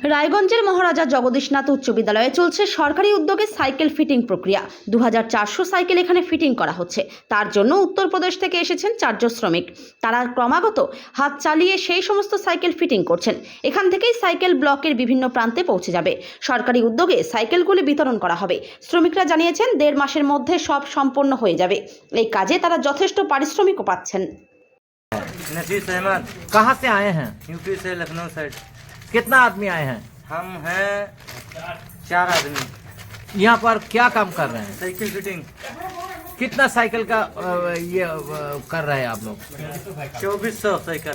রায়গঞ্জের মহারাজা জগদীশনাথ উচ্চ বিদ্যালয়ে চলছে সরকারি উদ্যোগে সাইকেল ফিটিং প্রক্রিয়া। 2400 সাইকেল এখানে ফিটিং করা হচ্ছে। তার জন্য উত্তরপ্রদেশ থেকে এসেছেন 4 জন শ্রমিক। তারা ক্রমাগত হাত চালিয়ে সেই সমস্ত সাইকেল ফিটিং করছেন। এখান থেকেই সাইকেল ব্লকের বিভিন্ন প্রান্তে পৌঁছে যাবে। সরকারি উদ্যোগে সাইকেলগুলি বিতরণ করা হবে। শ্রমিকরা জানিয়েছেন 1.5 মাসের মধ্যে সব সম্পন্ন হয়ে যাবে। এই কাজে তারা যথেষ্ট পারিশ্রমিকও পাচ্ছেন। नजीर अहमद। कहाँ से आए हैं? यूपी से लखनऊ साइड। कितना आदमी आए हैं? हम हैं 4 आदमी। यहाँ पर क्या काम कर रहे हैं? Cycle fitting. कितना साइकिल का ये कर रहे हैं आप लोग? 2400 साइकिल।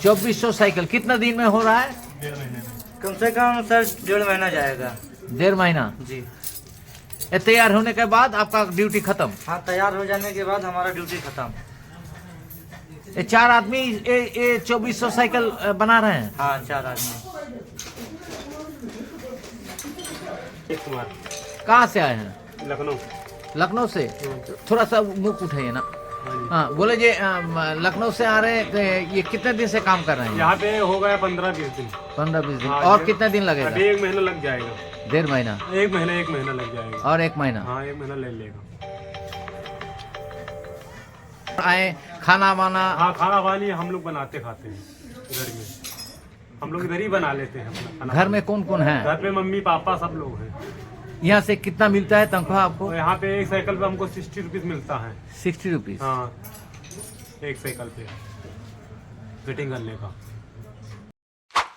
2400 साइकिल कितना दिन में हो रहा है? कम से कम सर 1.5 महीना जाएगा। 1.5 महीना। जी ये तैयार होने के बाद आपका ड्यूटी खत्म? हाँ, तैयार हो जाने के बाद हमारा ड्यूटी खत्म। ये 4 आदमी ये 2400 साइकिल बना रहे हैं? हाँ, 4 आदमी। कहाँ से आए हैं? लखनऊ। लखनऊ से? थोड़ा सा मुख उठाइए ना। हाँ बोले जी, लखनऊ से आ रहे हैं तो ये कितने दिन से काम कर रहे हैं? यहाँ पे हो गया 15-20 दिन। 15-20 दिन। हाँ, और ये- कितने दिन लगेगा? अभी 1 महीना लग जाएगा। 1.5 महीना 1 महीना लग जाएगा। और 1 महीना हाँ, 1 महीना ले लेगा। आए खाना वाना? हाँ, खाना पानी हम लोग बनाते खाते हैं घर में। हम लोग इधर ही बना लेते हैं अपना खाना। घर में कौन कौन है? घर पे मम्मी पापा सब लोग हैं। यहाँ से कितना मिलता है तनख्वाह आपको? और यहाँ पे एक साइकिल पे हमको 60 रुपीज मिलता है। 60 रुपीज। हाँ, एक साइकिल पे फिटिंग करने का।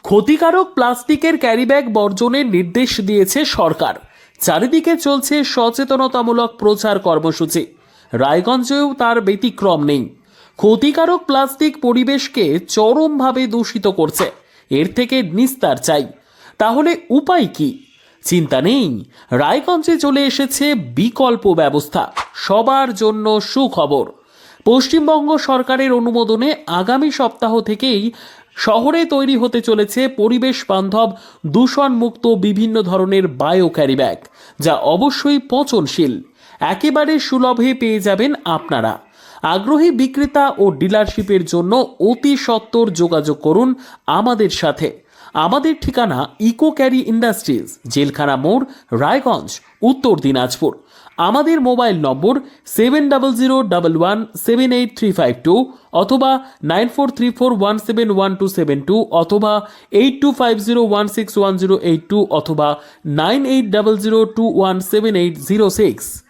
ক্ষতিকারক প্লাস্টিকের ক্যারিব্যাগ বর্জনের নির্দেশ দিয়েছে সরকার। চারিদিকে চলছে সচেতনতামূলক প্রচার কর্মসূচি। রায়গঞ্জেও তার ব্যতিক্রম নেই। ক্ষতিকারক প্লাস্টিক পরিবেশকে চরমভাবে দূষিত করছে। এর থেকে নিস্তার চাই। তাহলে উপায় কি? চিন্তা নেই, রায়গঞ্জে চলে এসেছে বিকল্প ব্যবস্থা। সবার জন্য সুখবর। পশ্চিমবঙ্গ সরকারের অনুমোদনে আগামী সপ্তাহ থেকেই শহরে তৈরি হতে চলেছে পরিবেশ বান্ধব দূষণমুক্ত বিভিন্ন ধরনের বায়ো ক্যারিব্যাগ, যা অবশ্যই পচনশীল। একেবারে সুলভে পেয়ে যাবেন আপনারা। আগ্রহী বিক্রেতা ও ডিলারশিপের জন্য অতি সত্বর যোগাযোগ করুন আমাদের সাথে। আমাদের ঠিকানা ইকো ক্যারি ইন্ডাস্ট্রিজ, জেলখানা মোড়, রায়গঞ্জ, উত্তর দিনাজপুর। আমাদের মোবাইল নম্বর 7001178352 অথবা 9434171272 অথবা 8250161082 অথবা 9800217806।